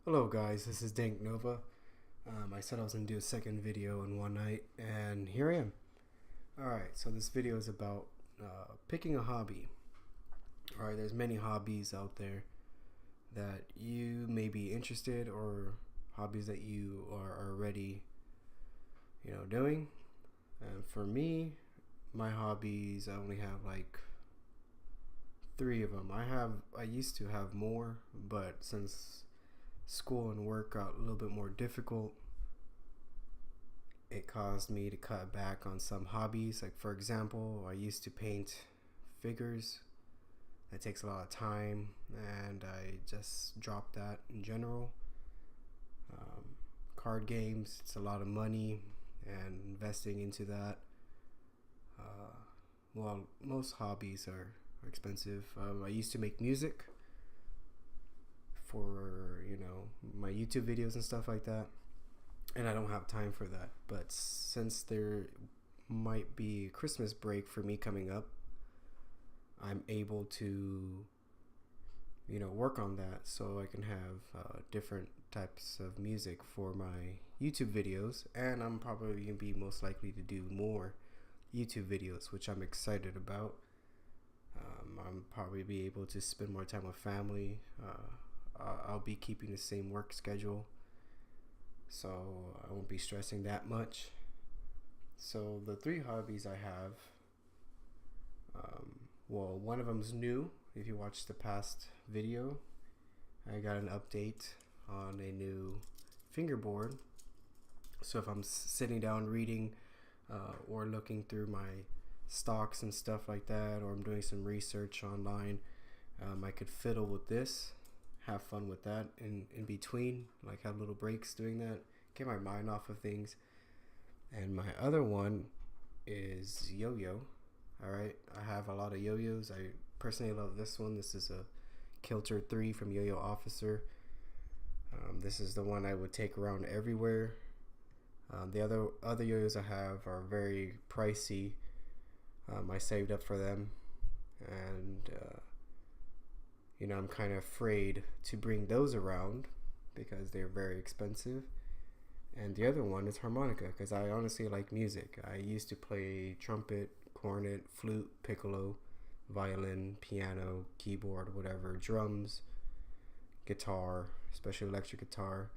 Hello guys, this is Dank Nova. I said I was going to do a second video in one night, and here I am. Alright, so this video is about picking a hobby. Alright, there's many hobbies out there that you may be interested, or hobbies that you are already, doing. And for me, my hobbies, I only have like 3 of them. I used to have more, but since school and work got a little bit more difficult, it caused me to cut back on some hobbies. Like, for example, I used to paint figures. That takes a lot of time, and I just dropped that in general. Card games, it's a lot of money, and investing into that. Well, most hobbies are expensive. I used to make music for my YouTube videos and stuff like that, and I don't have time for that. But since there might be a Christmas break for me coming up, I'm able to work on that so I can have different types of music for my YouTube videos, and I'm probably gonna be most likely to do more YouTube videos, which I'm excited about. I'm probably be able to spend more time with family. I'll be keeping the same work schedule, so I won't be stressing that much. So the 3 hobbies I have, well, one of them's new. If you watched the past video, I got an update on a new fingerboard. So if I'm sitting down reading or looking through my stocks and stuff like that, or I'm doing some research online, I could fiddle with this, have fun with that in between, like have little breaks doing that, get my mind off of things. And my other one is yo-yo. Alright, I have a lot of yo-yos. I personally love this one. This is a Kilter 3 from Yo-Yo Officer. This is the one I would take around everywhere. The other yo-yos I have are very pricey. I saved up for them, and I'm kind of afraid to bring those around because they're very expensive. And the other one is harmonica, because I honestly like music. I used to play trumpet, cornet, flute, piccolo, violin, piano, keyboard, whatever, drums, guitar, especially electric guitar,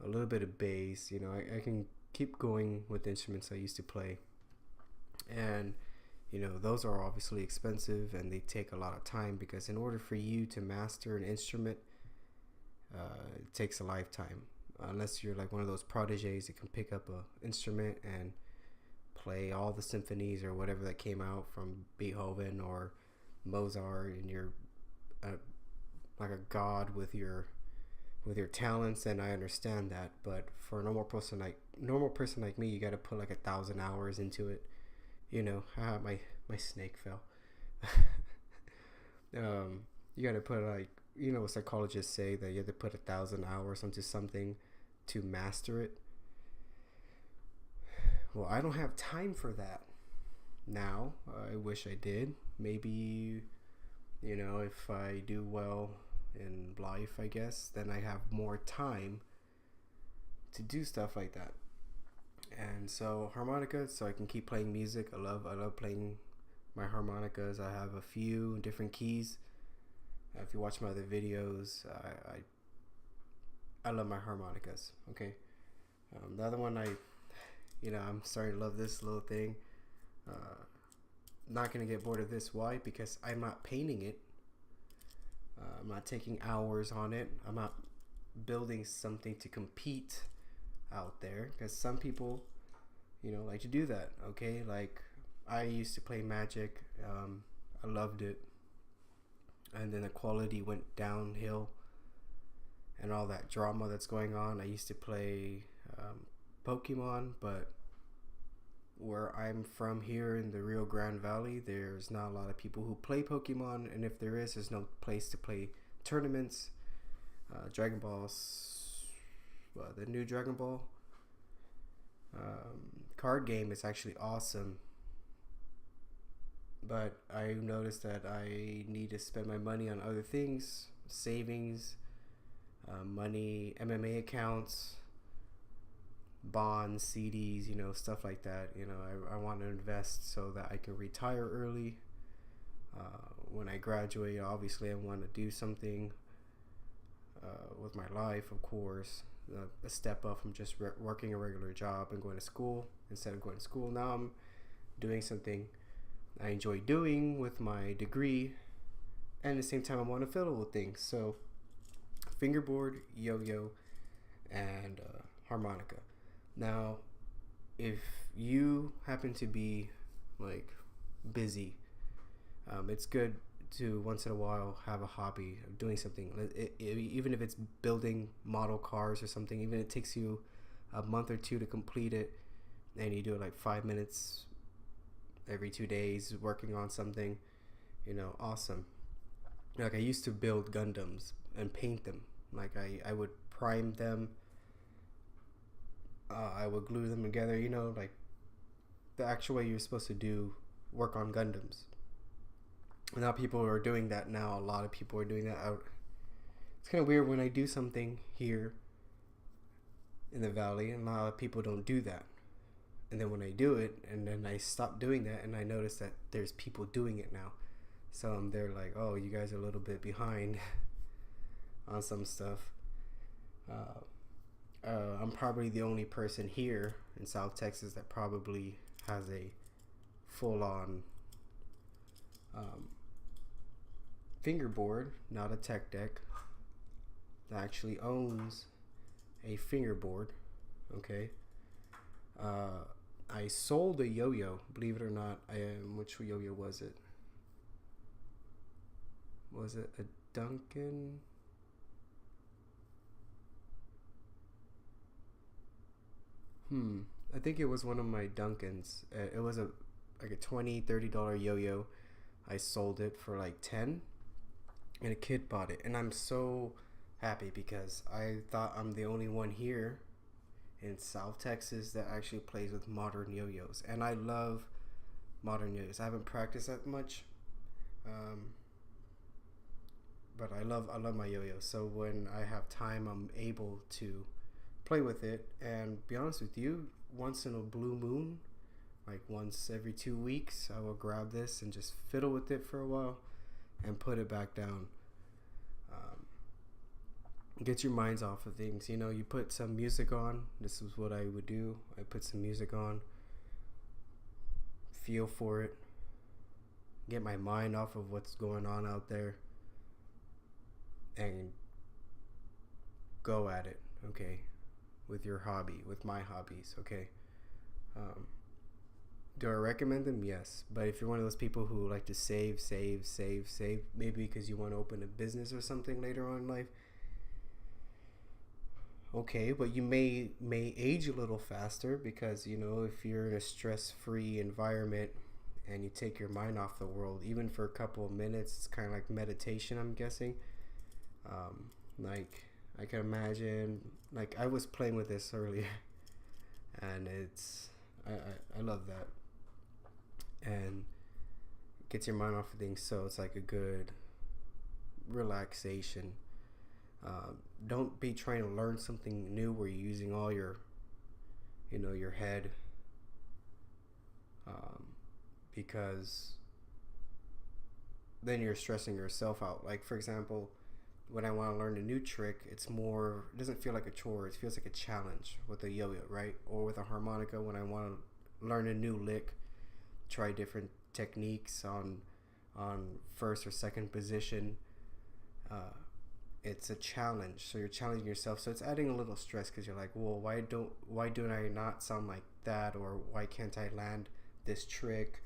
a little bit of bass. I can keep going with instruments I used to play. And those are obviously expensive, and they take a lot of time, because in order for you to master an instrument, it takes a lifetime. Unless you're like one of those prodigies that can pick up an instrument and play all the symphonies or whatever that came out from Beethoven or Mozart, and you're like a god with your talents, and I understand that. But for a normal person like me, you got to put like 1,000 hours into it. My snake fell. You got to put what psychologists say, that you have to put 1,000 hours into something to master it. Well, I don't have time for that now. I wish I did. Maybe, if I do well in life, I guess, then I have more time to do stuff like that. And so harmonica, so I can keep playing music. I love playing my harmonicas. I have a few different keys. If you watch my other videos, I love my harmonicas. Okay. The other one, I'm starting to love this little thing. Not gonna get bored of this. Why? Because I'm not painting it. I'm not taking hours on it. I'm not building something to compete out there, because some people like to do that. Okay, like I used to play Magic. I loved it, and then the quality went downhill, and all that drama that's going on. I used to play Pokemon, but where I'm from here in the Rio Grande Valley, there's not a lot of people who play Pokemon, and if there is, there's no place to play tournaments. Dragon Ball's, the new Dragon Ball card game is actually awesome, but I noticed that I need to spend my money on other things, savings, money, MMA accounts, bonds, CDs, stuff like that. I want to invest so that I can retire early. When I graduate, obviously I want to do something with my life, of course. A step up from just working a regular job and going to school. Instead of going to school, now I'm doing something I enjoy doing with my degree, and at the same time I want to fiddle with things. So fingerboard, yo-yo, and harmonica. Now, if you happen to be like busy, it's good to once in a while have a hobby of doing something. Even if it's building model cars or something, even if it takes you a month or two to complete it, and you do it like 5 minutes every 2 days working on something, awesome. Like I used to build Gundams and paint them. Like I would prime them, I would glue them together, like the actual way you're supposed to do work on Gundams. Now people are doing that now. A lot of people are doing that out. It's kind of weird when I do something here in the valley, and a lot of people don't do that. And then when I do it, and then I stop doing that, and I notice that there's people doing it now. So they're like, oh, you guys are a little bit behind on some stuff. I'm probably the only person here in South Texas that probably has a full-on fingerboard, not a tech deck, that actually owns a fingerboard. Okay. I sold a yo-yo, believe it or not. Which yo-yo was it? Was it a Duncan? I think it was one of my Duncans. It was like a $20-$30 yo-yo. I sold it for like 10, and a kid bought it, and I'm so happy because I thought I'm the only one here in South Texas that actually plays with modern yo-yos, and I love modern yo-yos. I haven't practiced that much, but I love my yo-yo. So when I have time, I'm able to play with it. And be honest with you, once in a blue moon, like once every 2 weeks, I will grab this and just fiddle with it for a while and put it back down. Get your minds off of things. You put some music on. This is what I would do. I put some music on, feel for it, get my mind off of what's going on out there, and go at it, okay, with your hobby, with my hobbies, okay. Do I recommend them? Yes. But if you're one of those people who like to save, maybe because you want to open a business or something later on in life, okay, but you may age a little faster because, if you're in a stress-free environment and you take your mind off the world, even for a couple of minutes, it's kind of like meditation, I'm guessing. Like, I can imagine, like, I was playing with this earlier, and I love that. And it gets your mind off of things, so it's like a good relaxation. Don't be trying to learn something new where you're using all your head, because then you're stressing yourself out. Like, for example, when I want to learn a new trick, it doesn't feel like a chore. It feels like a challenge with a yo-yo, right? Or with a harmonica, when I want to learn a new lick, try different techniques on first or second position. It's a challenge, so you're challenging yourself. So it's adding a little stress because you're like, well, why don't I not sound like that, or why can't I land this trick?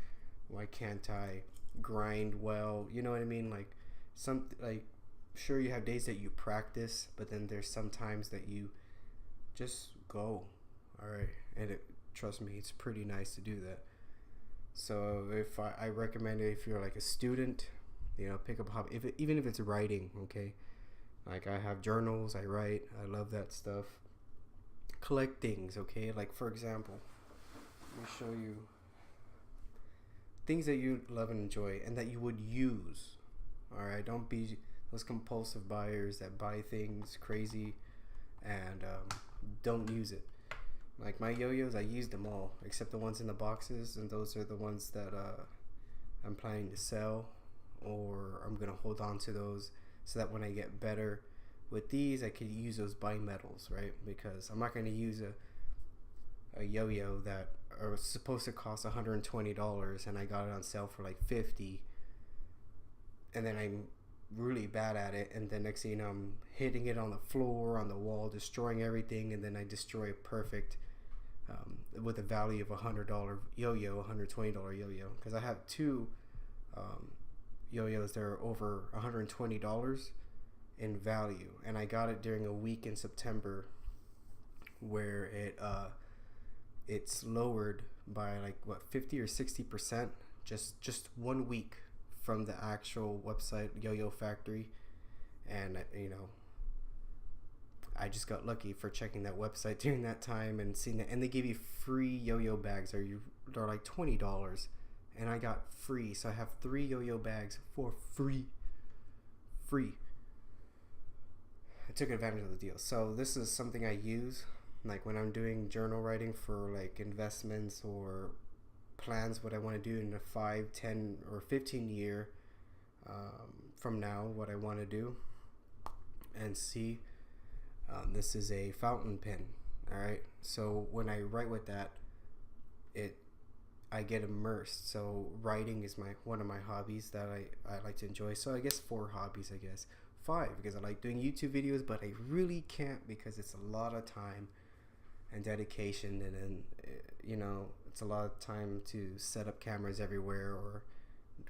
Why can't I grind well? You know what I mean? Like, sure, you have days that you practice, but then there's some times that you just go, all right. And trust me, it's pretty nice to do that. So if I recommend it, if you're like a student, pick up a hobby, even if it's writing, okay. Like, I have journals, I write, I love that stuff. Collect things, okay? Like, for example, let me show you things that you love and enjoy and that you would use. All right, don't be those compulsive buyers that buy things crazy and don't use it. Like my yo-yos, I used them all except the ones in the boxes, and those are the ones that I'm planning to sell, or I'm gonna hold on to those so that when I get better with these, I could use those bimetals, right? Because I'm not gonna use a yo-yo that are supposed to cost $120 and I got it on sale for like $50, and then I'm really bad at it, and then next thing you know, I'm hitting it on the floor, on the wall, destroying everything, and then I destroy a perfect with a value of $100 yo-yo, $120 yo-yo, because I have two yo-yos that are over $120 in value, and I got it during a week in September where it's lowered by like what 50 or 60% just 1 week from the actual website Yo-Yo Factory. And I just got lucky for checking that website during that time and seeing that, and they give you free yo-yo bags. They're like $20, and I got free, so I have 3 yo-yo bags for free. I took advantage of the deal. So this is something I use, like when I'm doing journal writing for like investments or plans, what I want to do in a 5, 10, or 15 year from now, what I want to do. And see, this is a fountain pen. All right, so when I write with that, I get immersed. So writing is one of my hobbies that I like to enjoy. So I guess 4 hobbies, I guess 5, because I like doing YouTube videos, but I really can't because it's a lot of time and dedication, and then it's a lot of time to set up cameras everywhere, or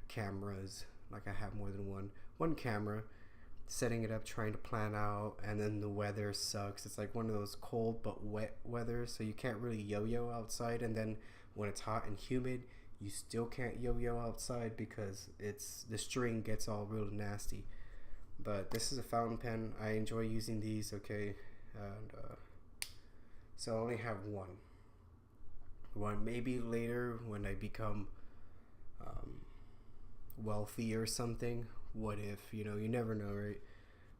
cameras, like I have more than one camera, setting it up, trying to plan out, and then the weather sucks. It's like one of those cold but wet weather, so you can't really yo-yo outside, and then when it's hot and humid, you still can't yo-yo outside because the string gets all real nasty. But this is a fountain pen. I enjoy using these, okay, and so I only have one. Maybe later when I become wealthy or something. What if, you never know, right?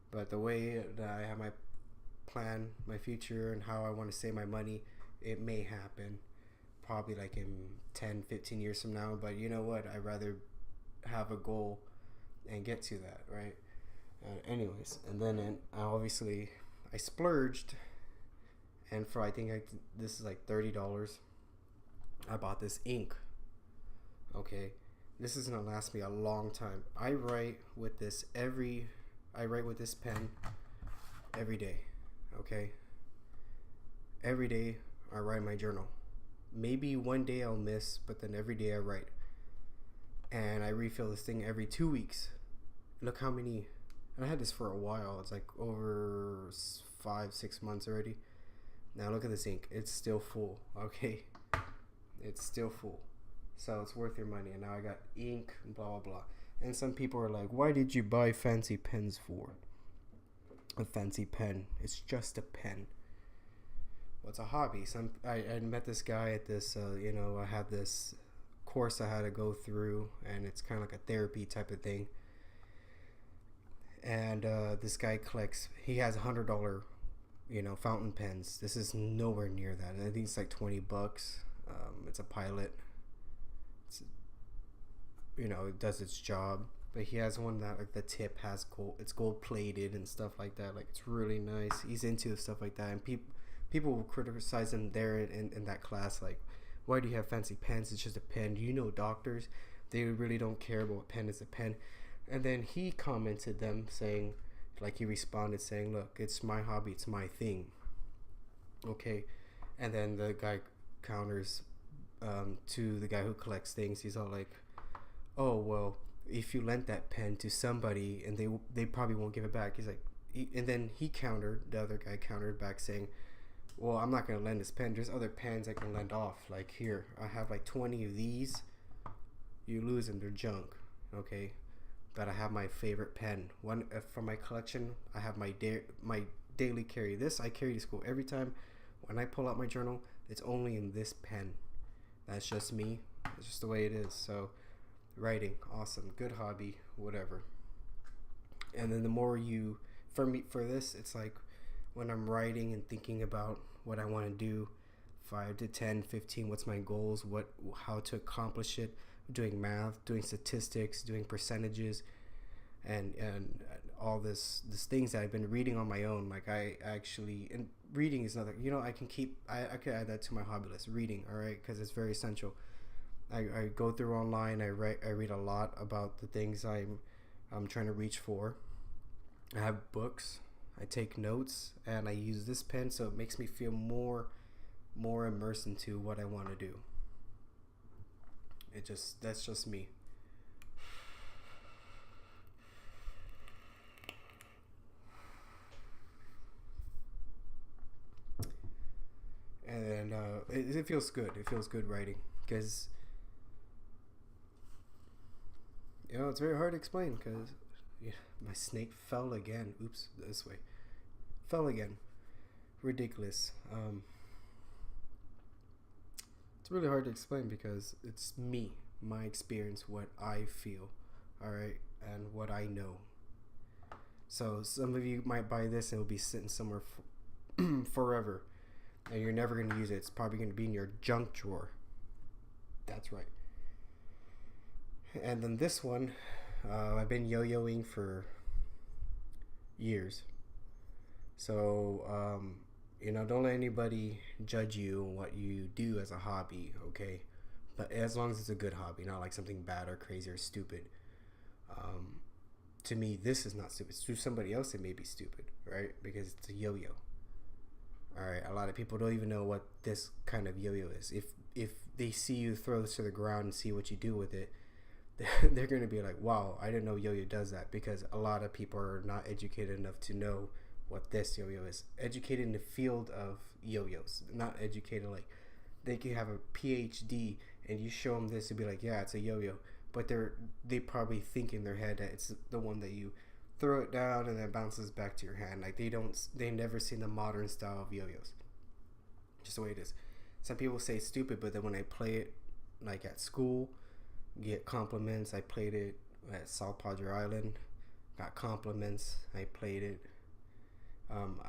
But the way that I have my plan, my future, and how I want to save my money, it may happen probably like in 10, 15 years from now. But you know what? I'd rather have a goal and get to that, right? Anyways, and then obviously I splurged, and for this is like $30. I bought this ink. Okay, this is gonna last me a long time. I write with this pen every day. Okay, every day I write my journal. Maybe one day I'll miss, but then every day I write, and I refill this thing every 2 weeks. Look how many. And I had this for a while. It's like over 5-6 months already. Now look at this ink. It's still full. Okay, it's still full. So it's worth your money. And now I got ink, blah blah blah. And some people are like, "Why did you buy fancy pens for?" A fancy pen. It's just a pen. Well, it's a hobby. I met this guy at this. I had this course I had to go through, and it's kind of like a therapy type of thing. And this guy collects. He has $100, fountain pens. This is nowhere near that. I think it's like $20. It's a Pilot. It does its job. But he has one that like the tip has gold. It's gold plated and stuff like that. Like it's really nice. He's into stuff like that, and people will criticize him there in that class. Like, why do you have fancy pens? It's just a pen. Doctors, they really don't care about what pen is a pen. And then he commented them saying, like he responded saying, "Look, it's my hobby. It's my thing." Okay, and then the guy counters to the guy who collects things. He's all like, "Oh well, if you lent that pen to somebody and they probably won't give it back." He's like, and then the other guy countered back saying, "Well, I'm not gonna lend this pen. There's other pens I can lend off. Like here, I have like 20 of these. You lose them, they're junk. Okay, but I have my favorite pen. One from my collection. I have my daily carry. This I carry to school every time. When I pull out my journal, it's only in this pen. That's just me. It's just the way it is. So." Writing, awesome, good hobby, whatever. And then the more you, for this, it's like when I'm writing and thinking about what I want to do, 5 to 10, 15, what's my goals, how to accomplish it, doing math, doing statistics, doing percentages, and all this things that I've been reading on my own. Like I actually, and reading is another, I could add that to my hobby list, reading, all right, because it's very essential. I go through online, I read a lot about the things I'm trying to reach for. I have books, I take notes, and I use this pen, so it makes me feel more immersed into what I want to do. That's just me. And it feels good. It feels good writing, because it's very hard to explain, because my snake fell again. Oops, this way. Fell again. Ridiculous. It's really hard to explain because it's me, my experience, what I feel, all right, and what I know. So some of you might buy this and it'll be sitting somewhere forever, and you're never going to use it. It's probably going to be in your junk drawer. That's right. And then this one, I've been yo-yoing for years. So, don't let anybody judge you on what you do as a hobby, okay? But as long as it's a good hobby, not like something bad or crazy or stupid. To me, this is not stupid. To somebody else, it may be stupid, right? Because it's a yo-yo. All right, a lot of people don't even know what this kind of yo-yo is. If they see you throw this to the ground and see what you do with it, they're going to be like, wow, I didn't know yo-yo does that, because a lot of people are not educated enough to know what this yo-yo is. Educated in the field of yo-yos, not educated like they could have a PhD and you show them this and be like, yeah, it's a yo-yo, but they probably think in their head that it's the one that you throw it down and then it bounces back to your hand. Like they never seen the modern style of yo-yos. Just the way it is. Some people say it's stupid, but then when I play it, like at school, get compliments. I played it at South Padre Island, got compliments. I played it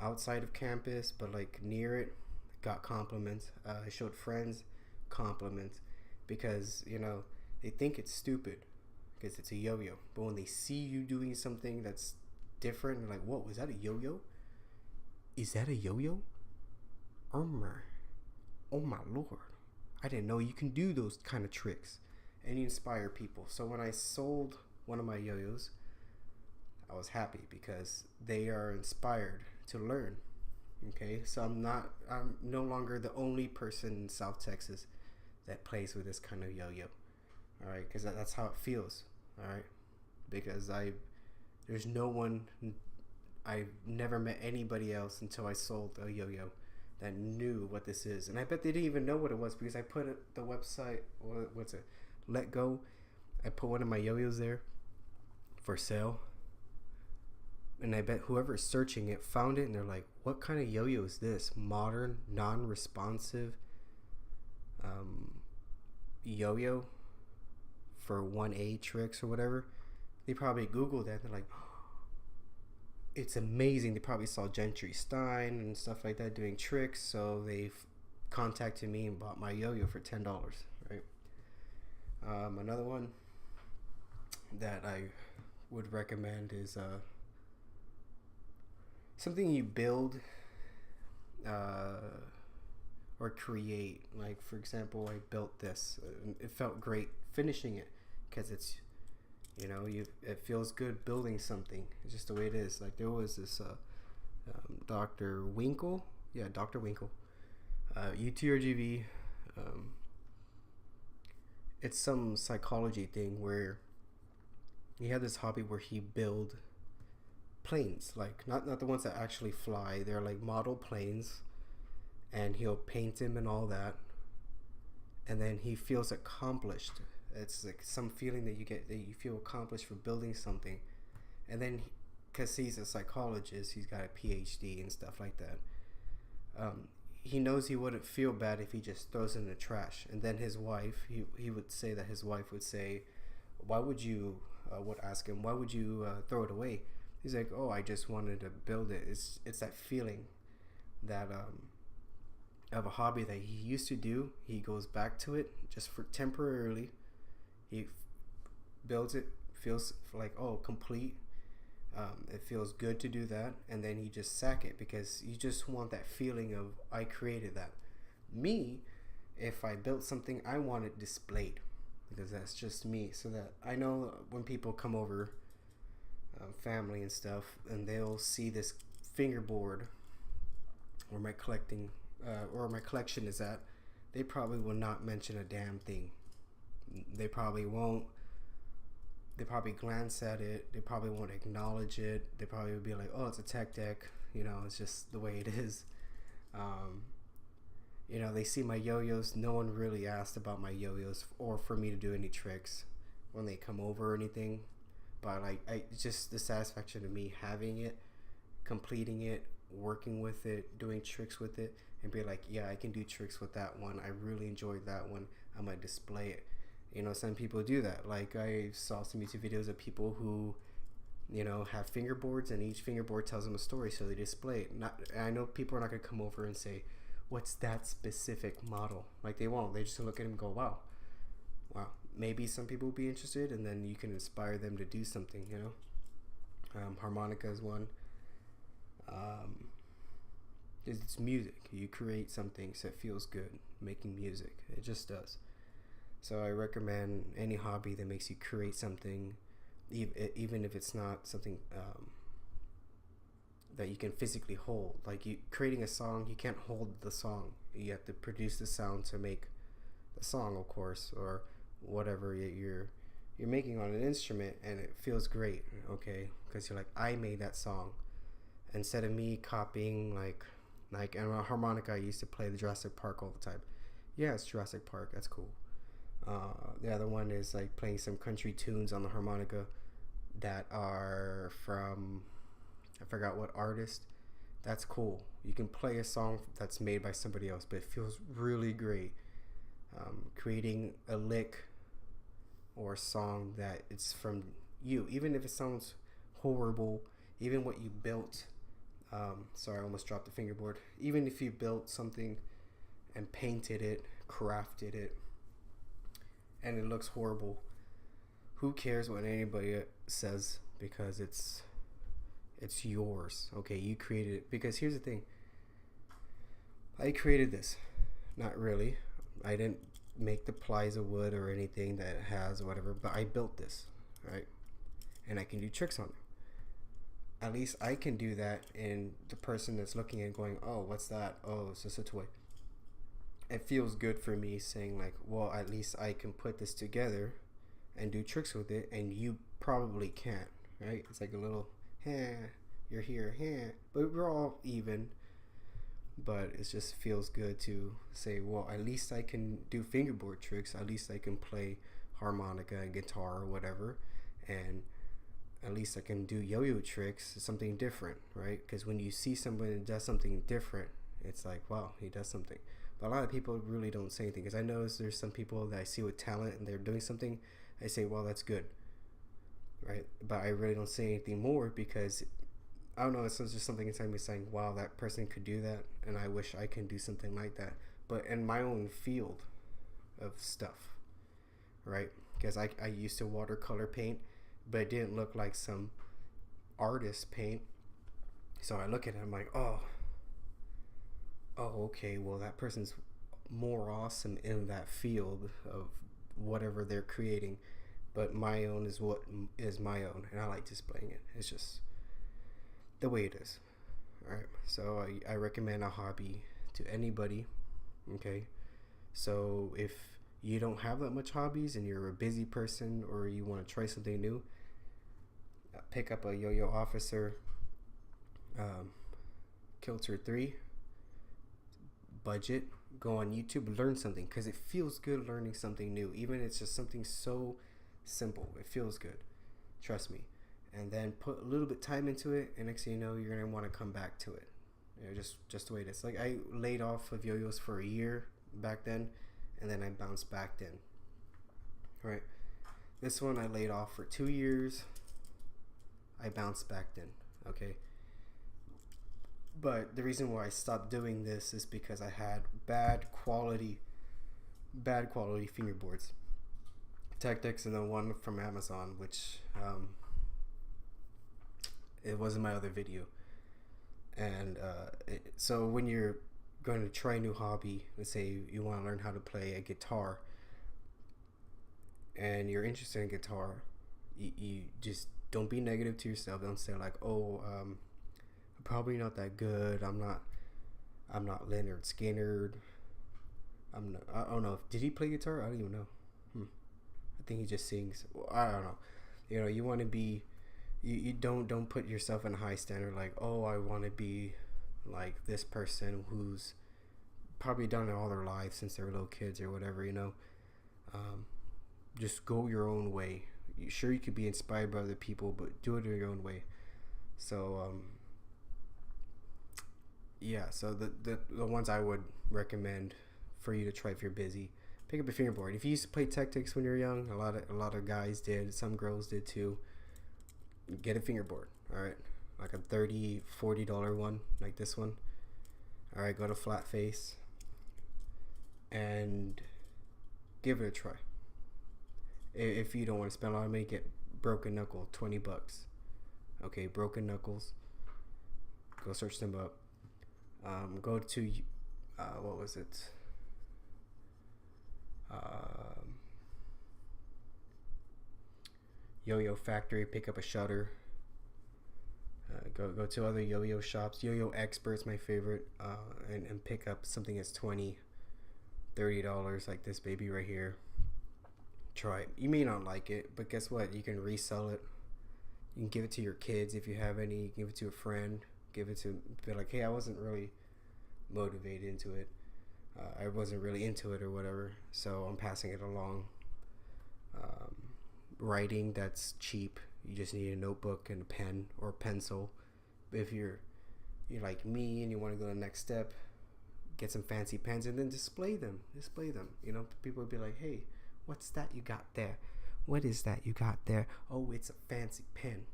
outside of campus, but like near it, got compliments. I showed friends compliments, because they think it's stupid because it's a yo-yo, but when they see you doing something that's different, they're like, whoa, is that a yo-yo? Is that a yo-yo? Oh my lord, I didn't know you can do those kind of tricks. And you inspire people. So when I sold one of my yo-yos, I was happy because they are inspired to learn. Okay, so I'm no longer the only person in South Texas that plays with this kind of yo-yo. All right, because that's how it feels. All right, because there's no one, I've never met anybody else until I sold a yo-yo that knew what this is. And I bet they didn't even know what it was, because I put the website, what's it? Let Go. I put one of my yo-yos there for sale, and I bet whoever's searching it found it, and they're like, what kind of yo-yo is this? Modern, non-responsive yo-yo for 1A tricks or whatever. They probably Googled that, and they're like, it's amazing. They probably saw Gentry Stein and stuff like that doing tricks, so they contacted me and bought my yo-yo for $10, right? Another one that I would recommend is something you build or create. Like, for example, I built this. It felt great finishing it, because it's, it feels good building something. It's just the way it is. Like, there was this Dr. Winkle. Yeah, Dr. Winkle. UTRGV. It's some psychology thing where he had this hobby where he build planes, like not the ones that actually fly. They're like model planes, and he'll paint them and all that, and then he feels accomplished. It's like some feeling that you get, that you feel accomplished for building something. And then because he's a psychologist, he's got a PhD and stuff like that, he knows he wouldn't feel bad if he just throws it in the trash. And then his wife, he would say that his wife would say, why would you, would ask him, why would you throw it away? He's like, oh, I just wanted to build it. It's that feeling that of a hobby that he used to do. He goes back to it just for temporarily. He builds it, feels like, oh, complete. It feels good to do that, and then you just sack it because you just want that feeling of I created that. Me, if I built something, I want it displayed because that's just me, so that I know when people come over, family and stuff, and they'll see this fingerboard where my collection is at, they probably will not mention a damn thing. They probably won't. They probably glance at it. They probably won't acknowledge it. They probably would be like, oh, it's a tech deck. You know, it's just the way it is. You know, they see my yo-yos. No one really asked about my yo-yos or for me to do any tricks when they come over or anything. But it's just the satisfaction of me having it, completing it, working with it, doing tricks with it, and be like, yeah, I can do tricks with that one. I really enjoyed that one. I'm going to display it. You know, some people do that. Like, I saw some YouTube videos of people who, you know, have fingerboards, and each fingerboard tells them a story, so they display it. I know people are not going to come over and say, what's that specific model? Like, they won't. They just look at him and go, wow. Maybe some people will be interested, and then you can inspire them to do something, you know. Harmonica is one. It's music. You create something so it feels good making music. It just does. So I recommend any hobby that makes you create something, even if it's not something that you can physically hold. Like, creating a song, you can't hold the song. You have to produce the sound to make the song, of course, or whatever you're making on an instrument, and it feels great, okay? Because you're like, I made that song. Instead of me copying, like and a harmonica, I used to play the Jurassic Park all the time. Yeah, it's Jurassic Park. That's cool. The other one is like playing some country tunes on the harmonica that are from, I forgot what artist. That's cool. You can play a song that's made by somebody else, but it feels really great. Creating a lick or a song that it's from you, even if it sounds horrible, even what you built. Sorry, I almost dropped the fingerboard. Even if you built something and painted it, crafted it, and it looks horrible, who cares what anybody says, because it's yours. Okay, you created it. Because here's the thing, I created this. Not really. I didn't make the plies of wood or anything that it has or whatever, but I built this, right? And I can do tricks on it. At least I can do that, and the person that's looking and going, oh, what's that? Oh, it's just a toy. It feels good for me saying like, well, at least I can put this together and do tricks with it, and you probably can't, right? It's like a little, you're here, but we're all even. But it just feels good to say, well, at least I can do fingerboard tricks. At least I can play harmonica and guitar or whatever, and at least I can do yo-yo tricks, something different, right? Because when you see somebody that does something different, it's like, wow, he does something. But a lot of people really don't say anything, because I know there's some people that I see with talent and they're doing something, I say, well, that's good, right? But I really don't say anything more, because I don't know, it's just something inside me saying, wow, that person could do that, and I wish I can do something like that, but in my own field of stuff, right? Because I used to watercolor paint, but it didn't look like some artist paint. So I look at it, I'm like, oh, okay, well, that person's more awesome in that field of whatever they're creating, but my own is what is my own, and I like displaying it. It's just the way it is. All right, so I recommend a hobby to anybody. Okay, so if you don't have that much hobbies and you're a busy person, or you want to try something new, pick up a Yo-Yo Officer, Kilter 3, budget, go on YouTube, learn something, because it feels good learning something new. Even if it's just something so simple, it feels good, trust me. And then put a little bit time into it, and next thing you know, you're gonna want to come back to it. You know, just the way it is. Like, I laid off of yo-yos for a year back then, and then I bounced back then. Right, this one I laid off for 2 years. I bounced back then. Okay. But the reason why I stopped doing this is because I had bad quality fingerboards. Tactics and the one from Amazon, which it wasn't my other video. And so when you're going to try a new hobby, let's say you want to learn how to play a guitar, and you're interested in guitar, you just don't be negative to yourself. Don't say like, oh, I'm probably not that good. I'm not Leonard Skinner. I don't know. Did he play guitar? I don't even know. I think he just sings. Well, I don't know. You know, you want to be. You don't put yourself in a high standard like, oh, I want to be like this person who's probably done it all their lives since they were little kids or whatever. You know, just go your own way. Sure, you could be inspired by other people, but do it in your own way. So yeah. So the ones I would recommend for you to try if you're busy, pick up a fingerboard. If you used to play tactics when you were young, a lot of guys did. Some girls did too. Get a fingerboard. All right, like a $30-$40 one, like this one. All right, go to Flat Face and give it a try. If you don't want to spend a lot of money, get Broken Knuckle, $20. Okay, Broken Knuckles. Go search them up. Go to what was it? Yo-Yo Factory. Pick up a shutter. Go to other yo-yo shops. Yo-Yo Expert's my favorite. And pick up something that's $20-$30, like this baby right here. Try it. You may not like it, but guess what? You can resell it. You can give it to your kids if you have any. You can give it to a friend. Give it to, be like, hey, I wasn't really motivated into it. I wasn't really into it or whatever, so I'm passing it along. Writing, that's cheap. You just need a notebook and a pen or a pencil. But if you're like me and you want to go to the next step, get some fancy pens and then display them. You know, people will be like, hey, what's that you got there? What is that you got there? Oh, it's a fancy pen.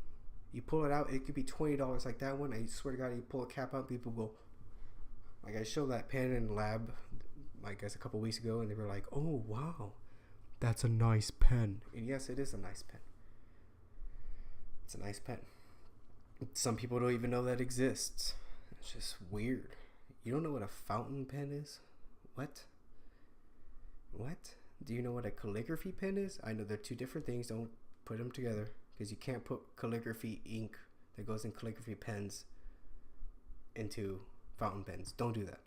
You pull it out, it could be $20 like that one. I swear to God, you pull a cap out, people go, like, I showed that pen in lab, I guess a couple weeks ago, and they were like, oh, wow, that's a nice pen. And yes, it is a nice pen. It's a nice pen. Some people don't even know that exists. It's just weird. You don't know what a fountain pen is? What? Do you know what a calligraphy pen is? I know they're two different things. Don't put them together, because you can't put calligraphy ink that goes in calligraphy pens into fountain pens. Don't do that.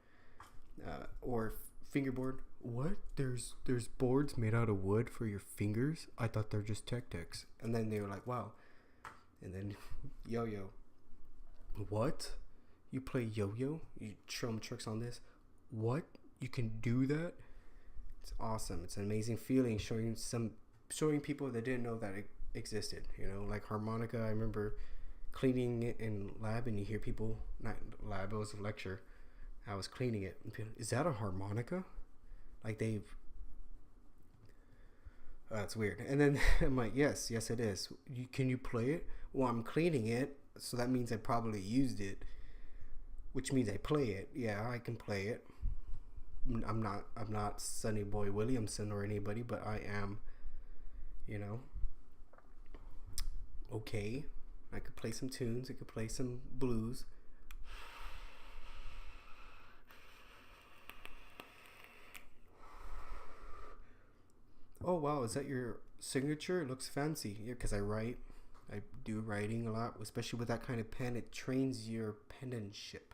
Or fingerboard. What? There's boards made out of wood for your fingers? I thought they're just tactics. And then they were like, wow. And then yo-yo. What? You play yo-yo? You show them tricks on this? What? You can do that? It's awesome. It's an amazing feeling showing people that didn't know that it existed. You know, like harmonica. I remember cleaning it in lab, and you hear people, not lab, it was a lecture. I was cleaning it. Is that a harmonica? Like it's weird. And then I'm like, yes, it is. Can you play it? Well, I'm cleaning it, so that means I probably used it, which means I play it. Yeah, I can play it. I'm not Sonny Boy Williamson or anybody, but I am, you know, okay. I could play some tunes. I could play some blues. Oh, wow. Is that your signature? It looks fancy. Yeah, because I write. I do writing a lot, especially with that kind of pen. It trains your penmanship.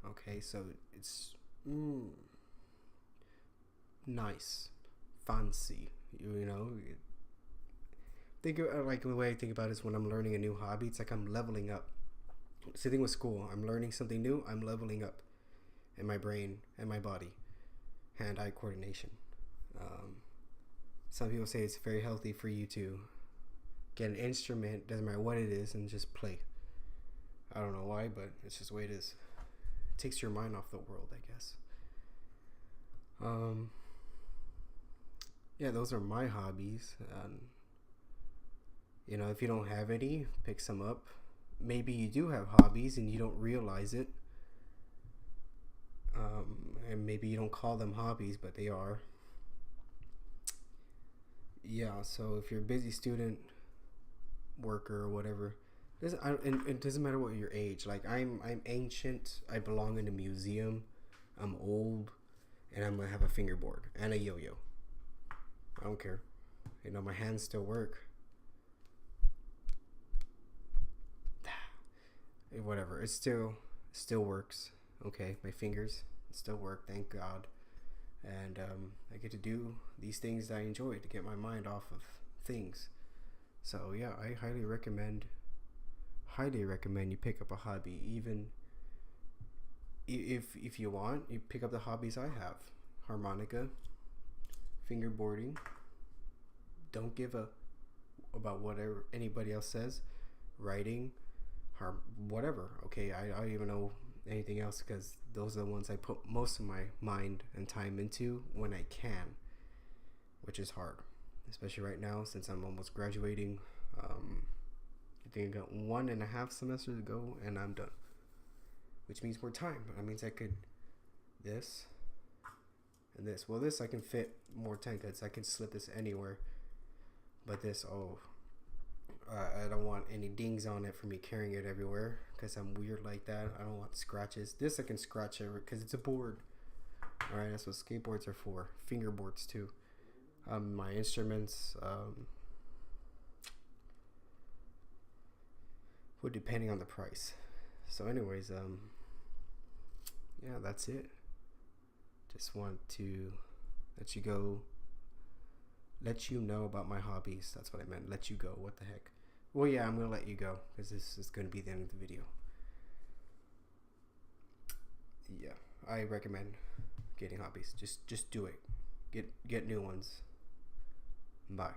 Okay, so it's nice. Fancy. You know? Think of, like, the way I think about it is when I'm learning a new hobby, it's like I'm leveling up. Same thing with school. I'm learning something new. I'm leveling up in my brain and my body. Hand-eye coordination. Some people say it's very healthy for you to get an instrument, doesn't matter what it is, and just play. I don't know why, but it's just the way it is. It takes your mind off the world, I guess. Yeah, those are my hobbies. You know, if you don't have any, pick some up. Maybe you do have hobbies and you don't realize it. And maybe you don't call them hobbies, but they are. Yeah, so if you're a busy student, worker, or whatever, it doesn't matter what your age. Like I'm ancient. I belong in a museum. I'm old, and I'm gonna have a fingerboard and a yo-yo. I don't care. You know, my hands still work. Whatever. It still works. Okay, my fingers still work. Thank God. And I get to do these things that I enjoy to get my mind off of things. So yeah, I highly recommend you pick up a hobby. Even if you want, you pick up the hobbies I have: harmonica, fingerboarding. Don't give a about whatever anybody else says. Writing, whatever. Okay, I don't even know anything else, because those are the ones I put most of my mind and time into when I can, which is hard, especially right now since I'm almost graduating. I think I got 1.5 semesters to go and I'm done, which means more time. That means I could this and this. Well, this I can fit more time because I can slip this anywhere, but this, I don't want any dings on it for me carrying it everywhere, because I'm weird like that. I don't want scratches. This I can scratch over because it's a board. Alright, that's what skateboards are for. Fingerboards too. My instruments, would depending on the price. So anyways, yeah, that's it. Just want to let you know about my hobbies. That's what I meant. Let you go. What the heck? Well, yeah, I'm gonna let you go because this is gonna be the end of the video. Yeah, I recommend getting hobbies. Just do it. Get new ones. Bye.